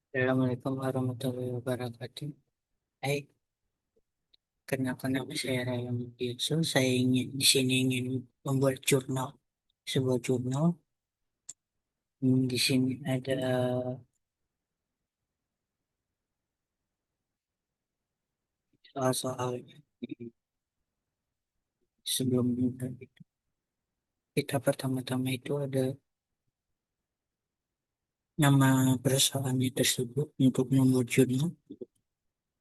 Assalamualaikum warahmatullahi wabarakatuh. Baik, kenapa nama saya Raya Mulyso? Saya ingin di sini ingin membuat jurnal, sebuah jurnal. Di sini ada soal-soal sebelum kita pertama-tama itu ada nama perusahaannya tersebut untuk membuat jurnal.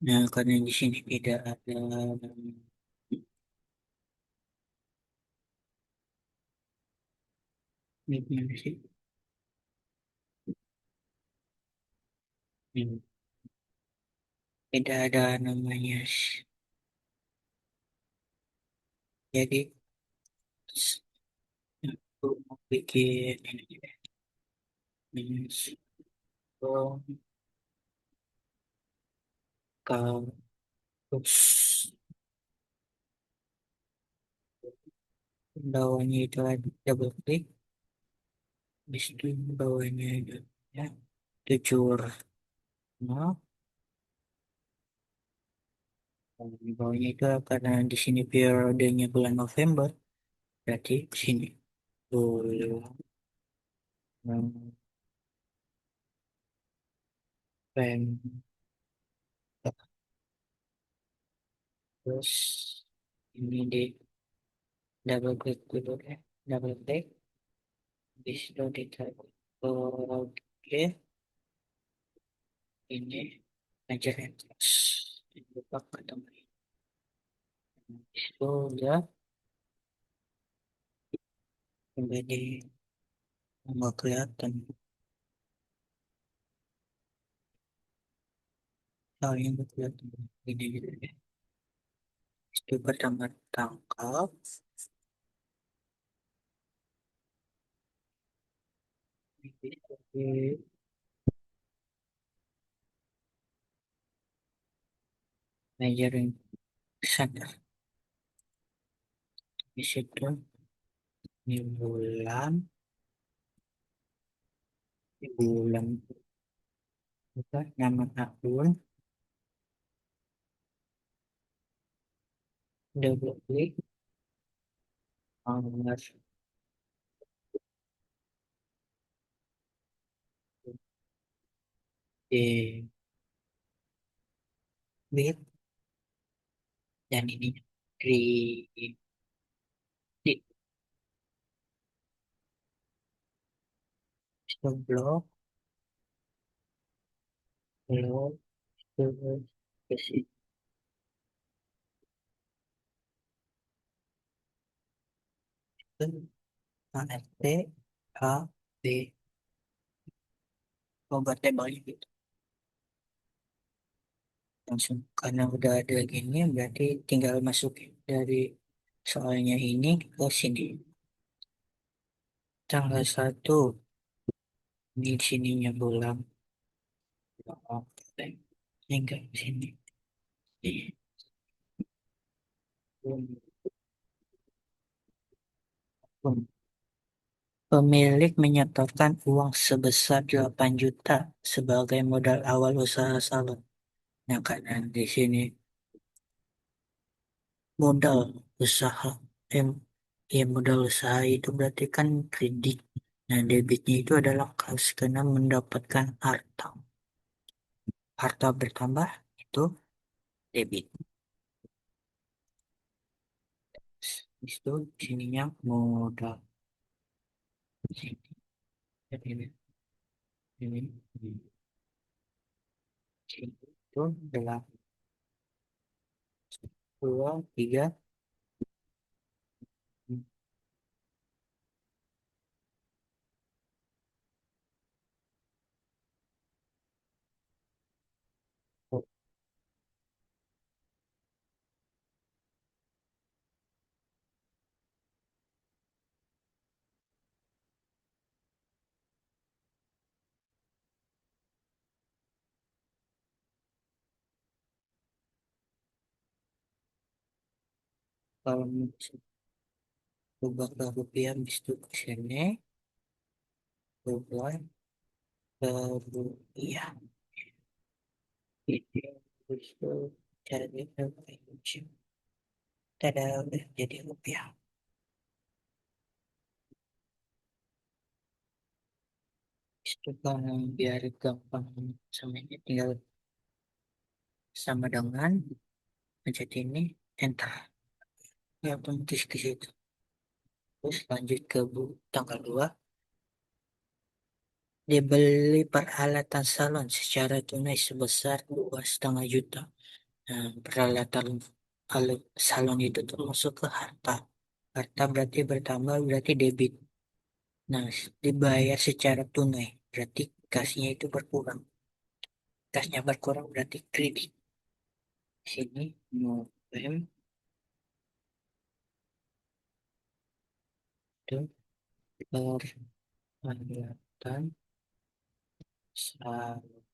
Nah, karena di sini tidak ada gimana sih? Tidak ada namanya. Jadi untuk bikin ini so, kalau terus bawahnya itu ada double klik, habis itu bawahnya ada ya, tujuh no, di bawahnya itu karena di sini periodenya bulan November, berarti di sini bulan November. Terus ini di double klik dulu ya, double klik, habis itu ditaruh oke, ini aja terus lupa ketemu itu udah menjadi nggak kelihatan hal yang nggak kelihatan ini gitu ya. Itu pertama tangkap di measuring center di situ di bulan apa nama akun double klik nomor di bit dan ini di blok blok terus ke situ ART A B obat tebal gitu langsung karena udah ada gini berarti tinggal masukin dari soalnya ini ke sini tanggal 1 di sininya bulan hingga sini. Pemilik menyetorkan uang sebesar 8 juta sebagai modal awal usaha salon. Nah, karena di sini modal usaha, em, ya modal usaha itu berarti kan kredit. Nah, debitnya itu adalah kas karena mendapatkan harta. Harta bertambah itu debit. Itu sininya modal. Sini, ini, ini. Sini itu adalah dua, tiga. Kalau ubah ke rupiah, habis itu ke sini, ubah ke rupiah. Itu itu cara dia pakai kunci. Tada udah jadi rupiah. Itu kan biar gampang semuanya tinggal sama dengan pencet ini enter. Ya otomatis ke situ. Terus lanjut ke tanggal 2. Dibeli peralatan salon secara tunai sebesar 2,5 juta. Nah, peralatan salon itu termasuk ke harta. Harta berarti bertambah berarti debit. Nah, dibayar secara tunai berarti kasnya itu berkurang. Kasnya berkurang berarti kredit. Sini November peralatan salon.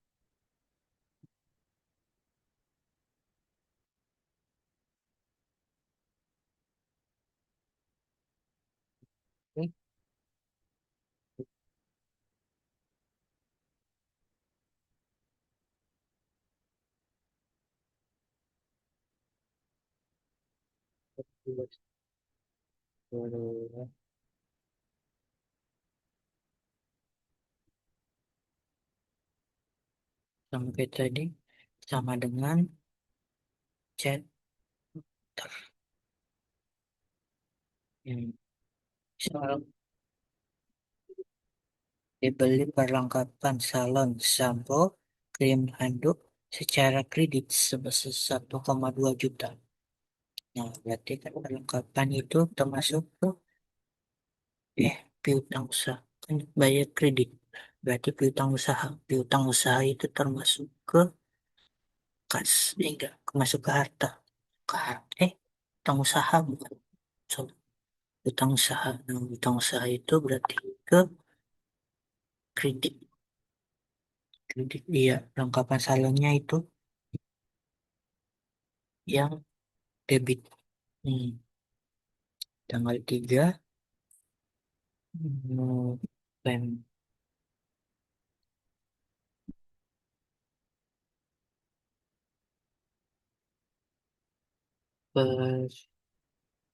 Sampai tadi sama dengan chat yang soal dibeli perlengkapan salon, sampo, krim handuk secara kredit sebesar 1,2 juta. Nah, berarti kan perlengkapan itu termasuk ke piutang usaha. Kan bayar kredit. Berarti piutang usaha. Piutang usaha itu termasuk ke kas. Enggak, masuk ke harta. Ke harta. Utang usaha bukan. Sorry. Utang usaha. Nah, utang usaha itu berarti ke kredit. Kredit, iya. Perlengkapan salonnya itu yang debit. Hmm. Tanggal 3 November.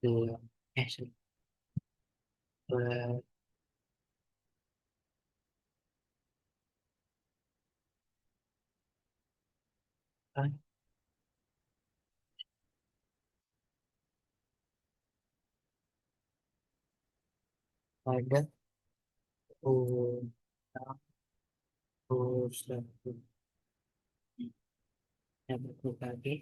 Sorry. Ber- pada utang usaha. Ya, betul lagi.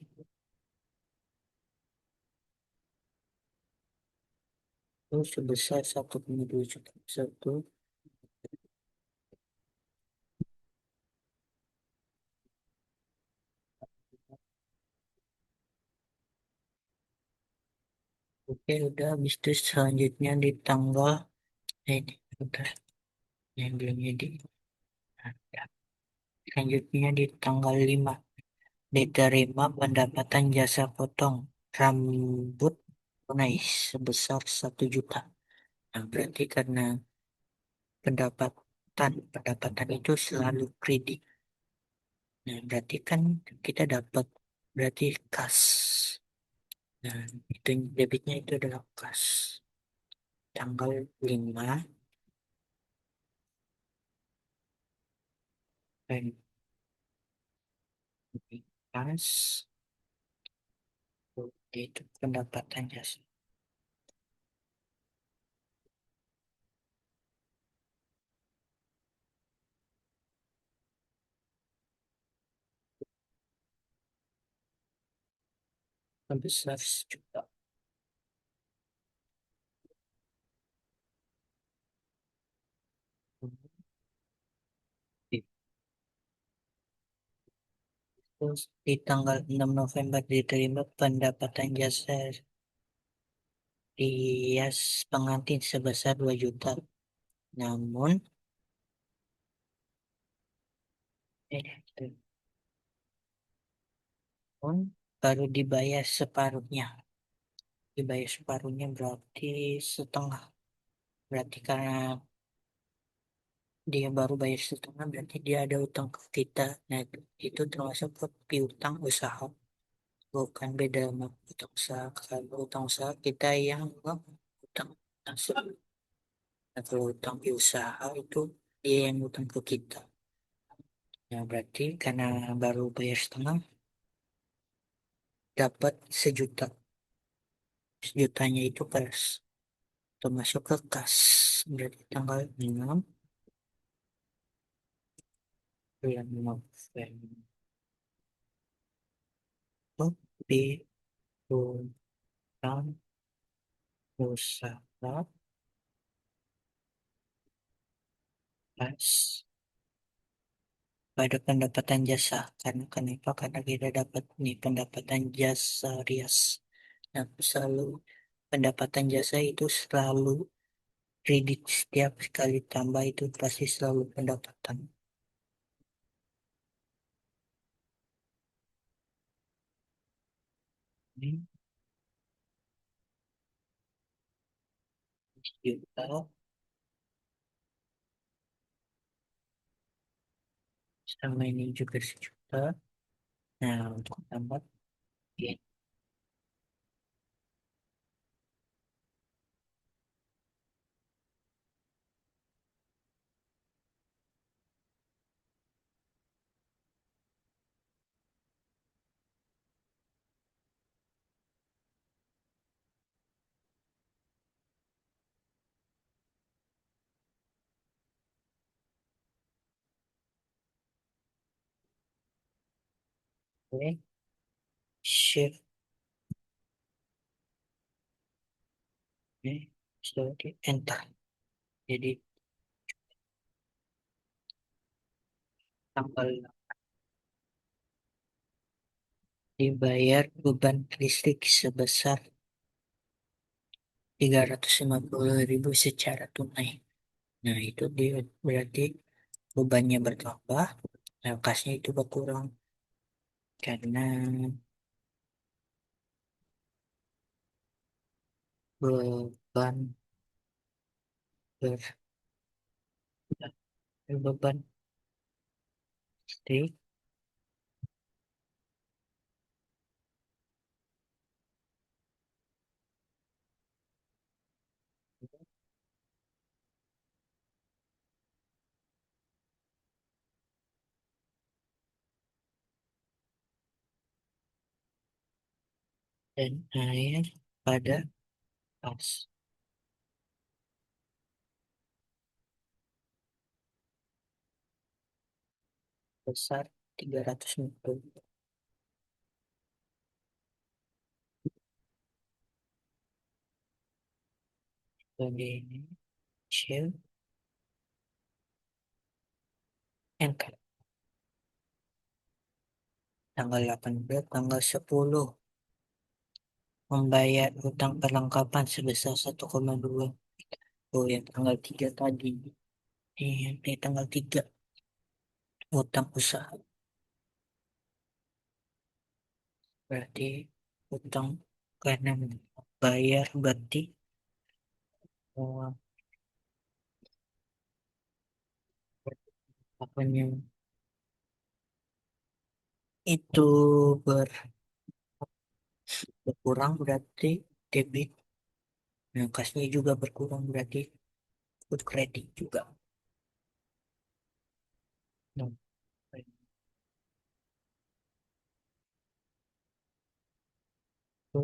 Itu sebesar 1,2 juta. Satu. Oke, udah habis itu selanjutnya di tanggal ini udah yang belum jadi. Nah, udah. Selanjutnya di tanggal 5 diterima pendapatan jasa potong rambut tunai sebesar 1 juta. Nah, berarti karena pendapatan itu selalu kredit. Nah, berarti kan kita dapat berarti kas. Nah, itu debitnya itu adalah kas. Tanggal 5 dan kas itu pendapatan jasa. Sebesar 1 juta. Terus di tanggal 6 November diterima pendapatan jasa rias pengantin sebesar 2 juta. Namun, eh, namun baru dibayar separuhnya. Dibayar separuhnya berarti setengah. Berarti karena dia baru bayar setengah berarti dia ada utang ke kita. Nah, itu termasuk ke piutang usaha. Bukan beda sama utang usaha. Kalau utang usaha kita yang enggak utang langsung. Nah, kalau utang usaha itu dia yang utang ke kita. Nah, berarti karena baru bayar setengah, dapat sejuta. Sejutanya itu pas termasuk ke kas. Berarti tanggal 6 bulan November. Di utang usaha pas pada pendapatan jasa. Karena kenapa? Karena kita dapat nih pendapatan jasa Rias. Nah, selalu pendapatan jasa itu selalu kredit setiap sekali tambah itu pasti selalu pendapatan. Ini juta sama ini juga sejuta. Nah, untuk tambah ya, oke, shift oke, jadi enter. Jadi tanggal dibayar beban listrik sebesar 350.000 secara tunai. Nah, itu dia berarti bebannya bertambah, nah kasnya itu berkurang karena beban ber, beban listrik dan air pada pas besar 350. Sebagai ini, shield, enter. Tanggal 18, tanggal 10 membayar utang perlengkapan sebesar 1,2. Oh, yang tanggal 3 tadi. Ini tanggal 3 utang usaha. Berarti utang karena bayar berarti oh, apanya itu berkurang berarti debit. Nah, kasnya juga berkurang berarti ikut kredit juga. Nah, itu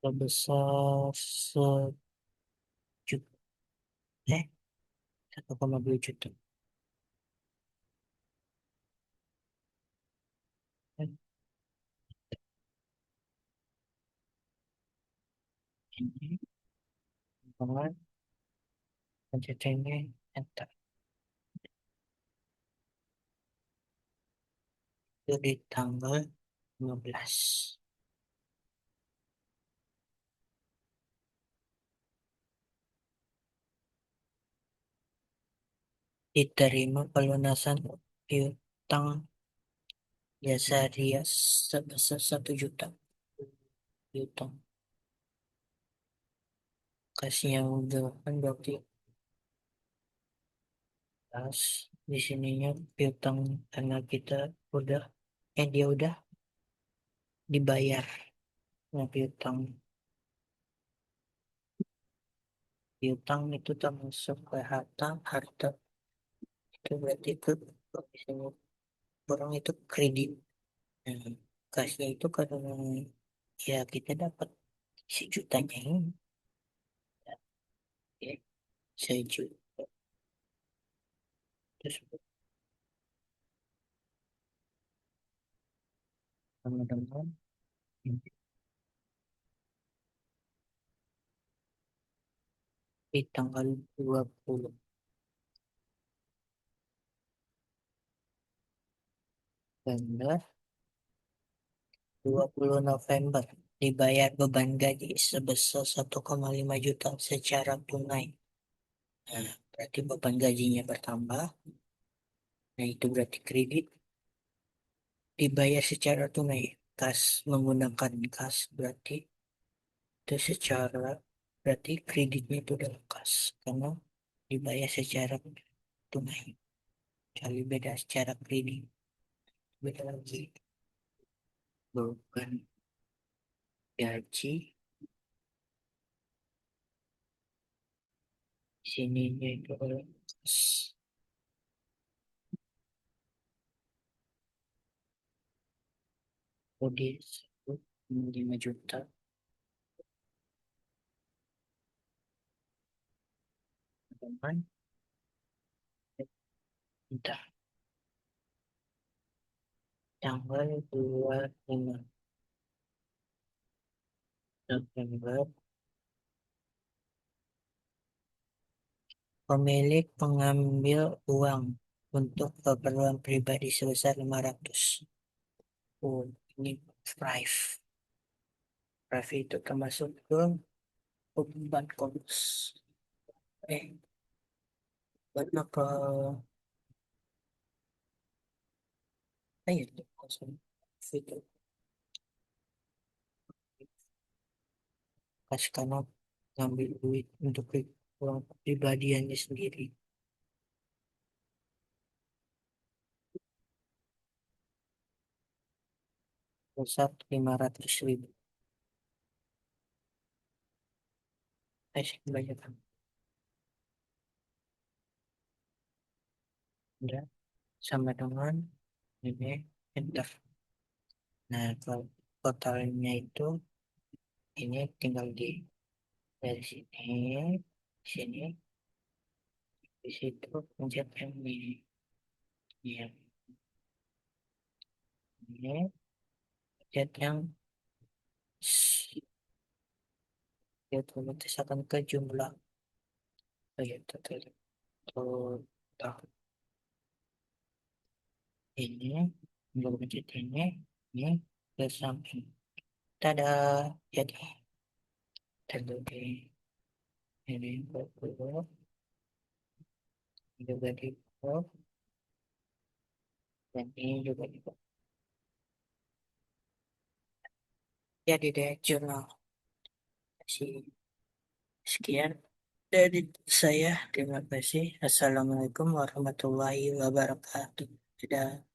sebesar sejuta, 1,2 juta. Ini dengan pencetengnya enter. Itu di tanggal 15. Diterima pelunasan piutang jasa rias sebesar 1 juta. Piutang kasih yang udah kan berarti pas di sininya piutang karena kita udah dia udah dibayar. Nah, piutang itu termasuk ke harta. Harta itu berarti ke misalnya orang itu kredit. Nah, kasnya itu karena ya kita dapat sejutanya ini ya, 1 juta. Terus teman-teman di tanggal 20 November dibayar beban gaji sebesar 1,5 juta secara tunai. Nah, berarti beban gajinya bertambah. Nah, itu berarti kredit dibayar secara tunai. Kas menggunakan kas berarti itu secara berarti kreditnya itu adalah kas karena dibayar secara tunai. Kali beda secara kredit beda lagi. Beban gaji sininya itu adalah kas. Kode 1,5 juta. Teman, entah tanggal 25 November pemilik mengambil uang untuk keperluan pribadi sebesar 500. Oh, ini Thrive. Thrive itu termasuk ke beban kos. Eh, buat apa? Itu kosong. Itu pas karena ngambil duit untuk uang pribadiannya sendiri. Besar 500.000. Kebanyakan. Udah sama dengan ini enter. Nah, kalau totalnya itu ini tinggal dari sini, di situ pencet yang ini, ya, ini pencet yang ya otomatis akan ke jumlah ya total total ini belum pencet ini ke samping. Tada, jadi terjadi ini berubah juga di dan ini juga di jadi deh jurnal. Sekian dari saya. Terima kasih. Assalamualaikum warahmatullahi wabarakatuh. Dadah.